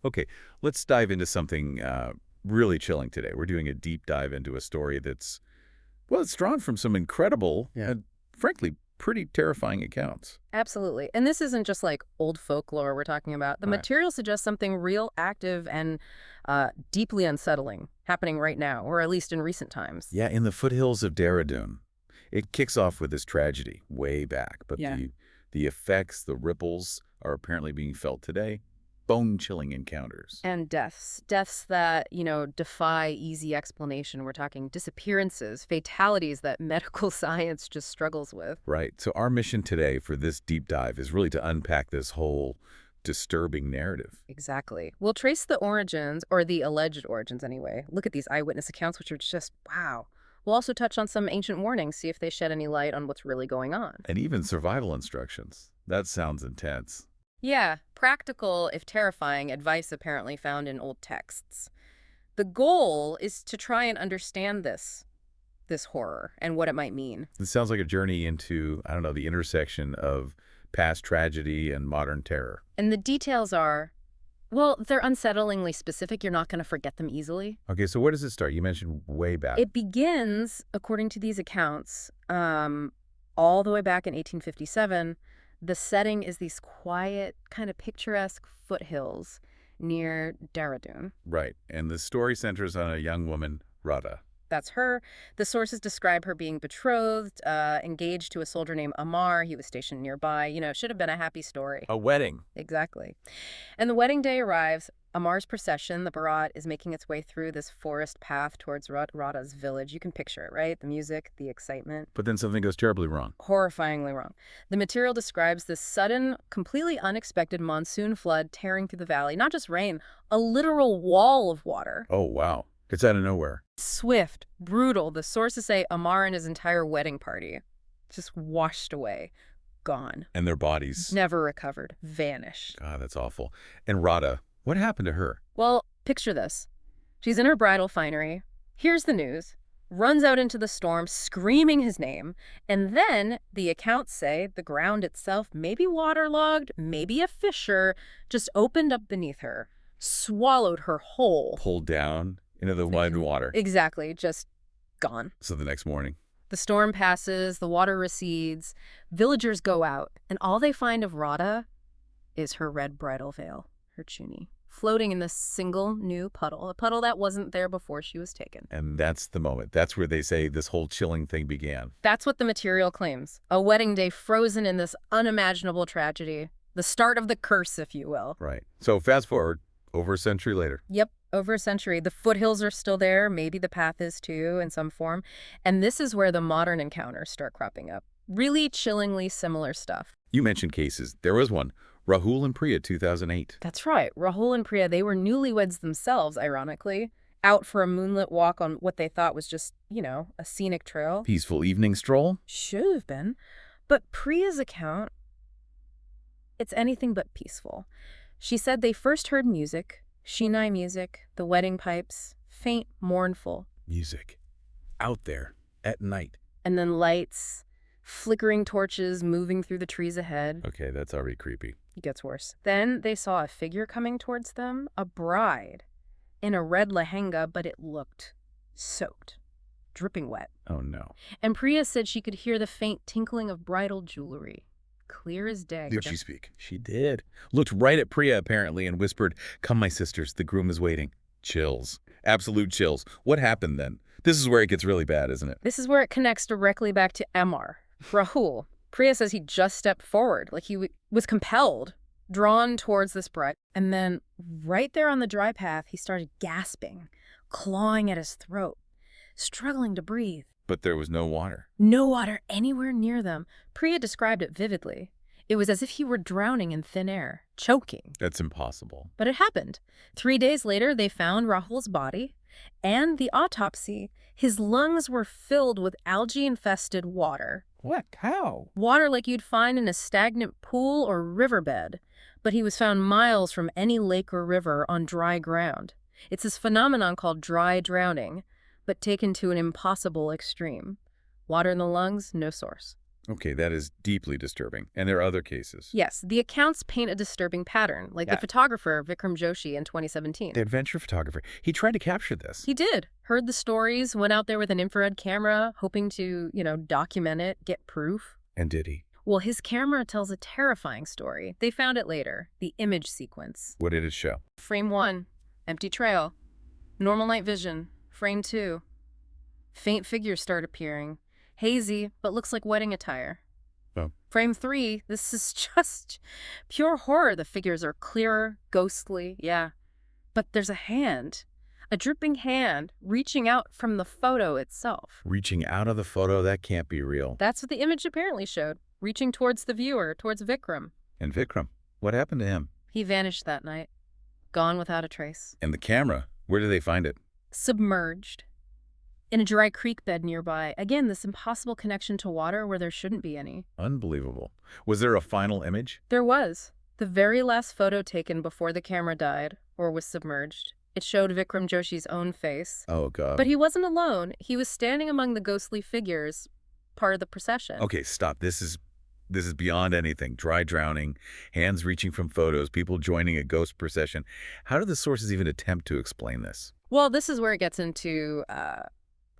Okay, let's dive into something really chilling today. We're doing a deep dive into a story that's, well, it's drawn from some incredible Yeah. and, frankly, pretty terrifying accounts. Absolutely. And this isn't just like old folklore we're talking about. The Right. material suggests something real active and deeply unsettling happening right now, or at least in recent times. Yeah, in the foothills of Dehradun. It kicks off with this tragedy way back, but Yeah. the effects, the ripples, are apparently being felt today. Bone-chilling encounters. And deaths. Deaths that, defy easy explanation. We're talking disappearances, fatalities that medical science just struggles with. Right. So our mission today for this deep dive is really to unpack this whole disturbing narrative. Exactly. We'll trace the origins, or the alleged origins anyway. Look at these eyewitness accounts, which are just, wow. We'll also touch on some ancient warnings, see if they shed any light on what's really going on. And even survival instructions. That sounds intense. Yeah, practical, if terrifying, advice apparently found in old texts. The goal is to try and understand this horror and what it might mean. It sounds like a journey into, I don't know, the intersection of past tragedy and modern terror. And the details are, well, they're unsettlingly specific. You're not going to forget them easily. Okay, so where does it start? You mentioned way back. It begins, according to these accounts, all the way back in 1857. The setting is these quiet, kind of picturesque foothills near Dehradun. Right. And the story centers on a young woman, Radha. That's her. The sources describe her being betrothed, engaged to a soldier named Amar. He was stationed nearby. Should have been a happy story. A wedding. Exactly. And the wedding day arrives. Amar's procession, the Bharat, is making its way through this forest path towards Radha's village. You can picture it, right? The music, the excitement. But then something goes terribly wrong. Horrifyingly wrong. The material describes this sudden, completely unexpected monsoon flood tearing through the valley. Not just rain, a literal wall of water. Oh, wow. It's out of nowhere. Swift, brutal. The sources say Amar and his entire wedding party just washed away, gone, And their bodies. never recovered, vanished. God, that's awful. And Radha, what happened to her? Well, picture this. She's in her bridal finery, hears the news, runs out into the storm screaming his name, and then the accounts say the ground itself, maybe waterlogged, maybe a fissure, just opened up beneath her, swallowed her whole. Pulled down into the mud and water. Exactly, just gone. So the next morning. The storm passes, the water recedes, villagers go out, and all they find of Radha is her red bridal veil, her chuni, floating in this single new puddle, a puddle that wasn't there before she was taken. And that's the moment. That's where they say this whole chilling thing began. That's what the material claims. A wedding day frozen in this unimaginable tragedy. The start of the curse, if you will. Right. So fast forward, over a century later. Yep, over a century. The foothills are still there. Maybe the path is too, in some form. And this is where the modern encounters start cropping up. Really chillingly similar stuff. You mentioned cases. There was one. Rahul and Priya, 2008. That's right. Rahul and Priya, they were newlyweds themselves, ironically, out for a moonlit walk on what they thought was just, a scenic trail. Peaceful evening stroll? Should have been. But Priya's account, it's anything but peaceful. She said they first heard music, Shehnai music, the wedding pipes, faint, mournful, Music. Out there. At night. and then lights, flickering torches moving through the trees ahead. Okay, that's already creepy. It gets worse. Then they saw a figure coming towards them, a bride, in a red lehenga, but it looked soaked, dripping wet. Oh, no. And Priya said she could hear the faint tinkling of bridal jewelry, clear as day. Did she speak? She did. Looked right at Priya, apparently, and whispered, "Come, my sisters, the groom is waiting." Chills. Absolute chills. What happened then? This is where it gets really bad, isn't it? This is where it connects directly back to Amar, Rahul. Priya says he just stepped forward, like he was compelled, drawn towards this bride. And then right there on the dry path, he started gasping, clawing at his throat, struggling to breathe. But there was no water. No water anywhere near them. Priya described it vividly. It was as if he were drowning in thin air, choking. That's impossible. But it happened. 3 days later, they found Rahul's body, and the autopsy, his lungs were filled with algae-infested water. What? How? Water like you'd find in a stagnant pool or riverbed. But he was found miles from any lake or river on dry ground. It's this phenomenon called dry drowning, but taken to an impossible extreme. Water in the lungs, no source. Okay, that is deeply disturbing. And there are other cases. Yes, the accounts paint a disturbing pattern, like Yeah. the photographer Vikram Joshi in 2017. The adventure photographer. He tried to capture this. He did. Heard the stories, went out there with an infrared camera, hoping to, document it, get proof. And did he? Well, his camera tells a terrifying story. They found it later, the image sequence. What did it show? Frame 1, empty trail. Normal night vision. Frame 2, faint figures start appearing. Hazy, but looks like wedding attire. Oh. Frame 3, this is just pure horror. The figures are clearer, ghostly, yeah. But there's a hand, a dripping hand, reaching out from the photo itself. Reaching out of the photo, that can't be real. That's what the image apparently showed, reaching towards the viewer, towards Vikram. And Vikram, what happened to him? He vanished that night, gone without a trace. And the camera, where did they find it? Submerged. In a dry creek bed nearby. Again, this impossible connection to water where there shouldn't be any. Unbelievable. Was there a final image? There was. The very last photo taken before the camera died, or was submerged. It showed Vikram Joshi's own face. Oh, God. But he wasn't alone. He was standing among the ghostly figures, part of the procession. Okay, stop. This is beyond anything. Dry drowning, hands reaching from photos, people joining a ghost procession. How do the sources even attempt to explain this? Well, this is where it gets into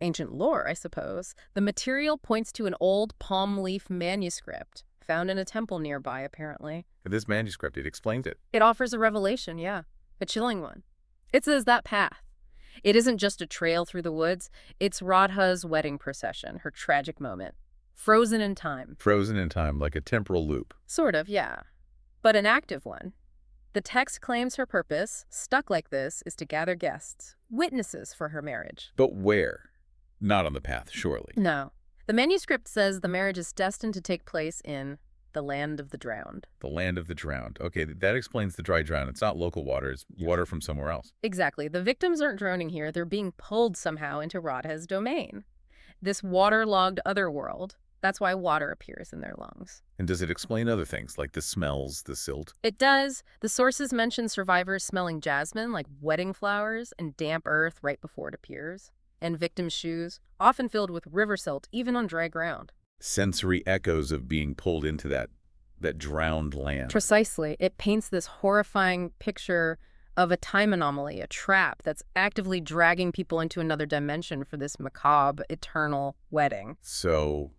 ancient lore, I suppose. The material points to an old palm leaf manuscript found in a temple nearby, apparently. This manuscript, it explains it. It offers a revelation, yeah, a chilling one. It says that path. It isn't just a trail through the woods. It's Radha's wedding procession, her tragic moment. Frozen in time. Frozen in time, like a temporal loop. Sort of, yeah. But an active one. The text claims her purpose, stuck like this, is to gather guests, witnesses for her marriage. But where? Not on the path, surely. No. The manuscript says the marriage is destined to take place in the land of the drowned. The land of the drowned. Okay, that explains the dry drown. It's not local water. It's water from somewhere else. Exactly. The victims aren't drowning here. They're being pulled somehow into Radha's domain. This waterlogged otherworld. That's why water appears in their lungs. And does it explain other things, like the smells, the silt? It does. The sources mention survivors smelling jasmine, like wedding flowers, and damp earth right before it appears. And victims' shoes, often filled with river silt, even on dry ground. Sensory echoes of being pulled into that drowned land. Precisely. It paints this horrifying picture of a time anomaly, a trap that's actively dragging people into another dimension for this macabre, eternal wedding. So,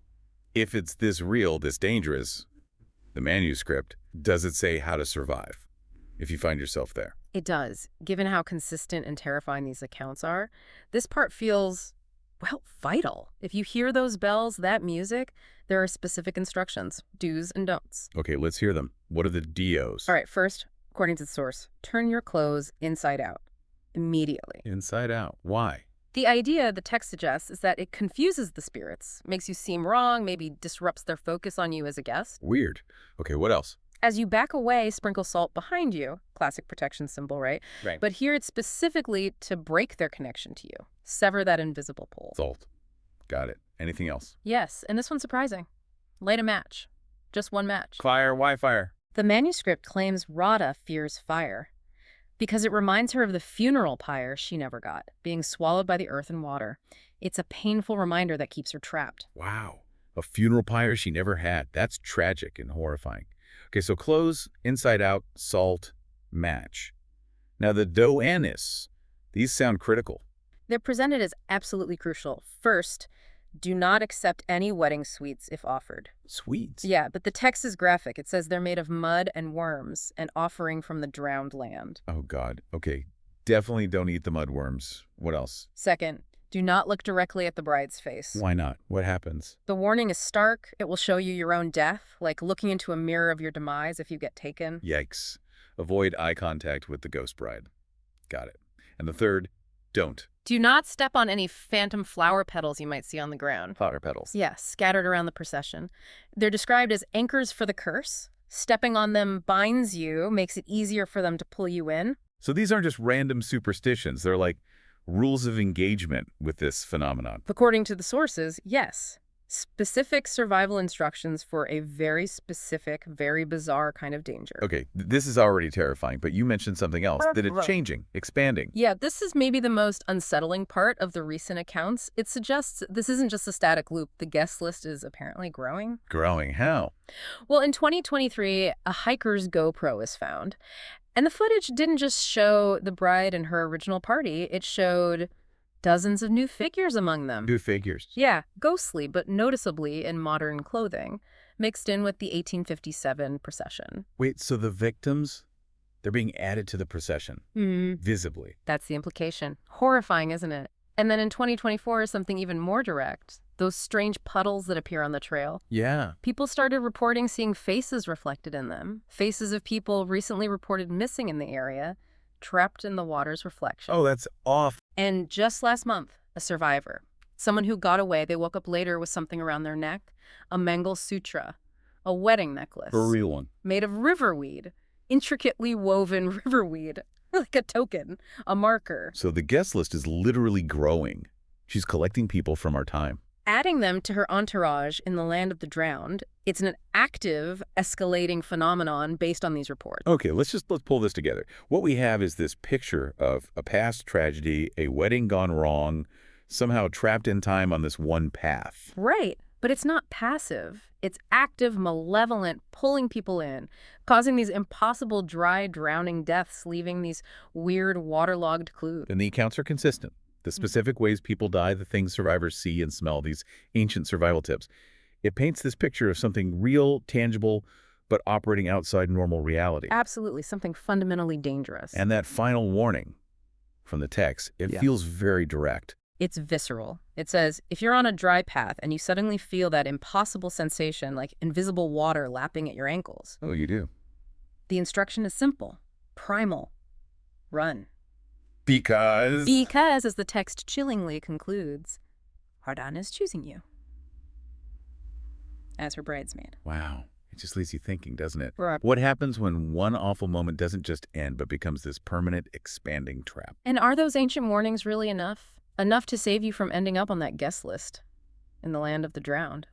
if it's this real, this dangerous, the manuscript, does it say how to survive if you find yourself there? It does. Given how consistent and terrifying these accounts are, this part feels, well, vital. If you hear those bells, that music, there are specific instructions, do's and don'ts. Okay, let's hear them. What are the DOs? All right, first, according to the source, turn your clothes inside out immediately. Inside out. Why? The idea the text suggests is that it confuses the spirits, makes you seem wrong, maybe disrupts their focus on you as a guest. Weird. Okay, what else? As you back away, sprinkle salt behind you. Classic protection symbol, right? Right. But here it's specifically to break their connection to you. Sever that invisible pull. Salt. Got it. Anything else? Yes, and this one's surprising. Light a match. Just one match. Fire. Why fire? The manuscript claims Radha fears fire because it reminds her of the funeral pyre she never got, being swallowed by the earth and water. It's a painful reminder that keeps her trapped. Wow. A funeral pyre she never had. That's tragic and horrifying. Okay, so clothes, inside out, salt, match. Now the dough anise, these sound critical. They're presented as absolutely crucial. First, do not accept any wedding sweets if offered. Sweets. Yeah, but the text is graphic. It says they're made of mud and worms, an offering from the drowned land. Oh, God. Okay, definitely don't eat the mudworms. What else? Second, do not look directly at the bride's face. Why not? What happens? The warning is stark. It will show you your own death, like looking into a mirror of your demise if you get taken. Yikes. Avoid eye contact with the ghost bride. Got it. And the third, don't. Do not step on any phantom flower petals you might see on the ground. Flower petals. Yes, scattered around the procession. They're described as anchors for the curse. Stepping on them binds you, makes it easier for them to pull you in. So these aren't just random superstitions. They're like rules of engagement with this phenomenon. According to the sources, yes. Specific survival instructions for a very specific, very bizarre kind of danger. Okay, this is already terrifying, but you mentioned something else, that it's changing, expanding. Yeah, this is maybe the most unsettling part of the recent accounts. It suggests this isn't just a static loop. The guest list is apparently growing. Growing. How? Well, in 2023, a hiker's GoPro was found. And the footage didn't just show the bride and her original party. It showed dozens of new figures among them. New figures. Yeah, ghostly, but noticeably in modern clothing, mixed in with the 1857 procession. Wait, so the victims, they're being added to the procession, visibly. That's the implication. Horrifying, isn't it? And then in 2024, something even more direct. Those strange puddles that appear on the trail. Yeah. People started reporting seeing faces reflected in them. Faces of people recently reported missing in the area, trapped in the water's reflection. Oh, that's off. And just last month, a survivor, someone who got away, they woke up later with something around their neck, a Mangal Sutra, a wedding necklace. A real one. Made of riverweed, intricately woven riverweed, like a token, a marker. So the guest list is literally growing. She's collecting people from our time. Adding them to her entourage in the land of the drowned, it's an active, escalating phenomenon based on these reports. Okay, let's pull this together. What we have is this picture of a past tragedy, a wedding gone wrong, somehow trapped in time on this one path. Right, but it's not passive. It's active, malevolent, pulling people in, causing these impossible dry, drowning deaths, leaving these weird, waterlogged clues. And the accounts are consistent. The specific ways people die, the things survivors see and smell, these ancient survival tips. It paints this picture of something real, tangible, but operating outside normal reality. Absolutely, something fundamentally dangerous. And that final warning from the text, it feels very direct. It's visceral. It says, if you're on a dry path and you suddenly feel that impossible sensation like invisible water lapping at your ankles. Oh, you do? The instruction is simple, primal. Run. Because, as the text chillingly concludes, Hardan is choosing you as her bridesmaid. wow, it just leaves you thinking, doesn't it? Right. What happens when one awful moment doesn't just end, but becomes this permanent, expanding trap? And are those ancient warnings really enough? Enough to save you from ending up on that guest list in the land of the drowned?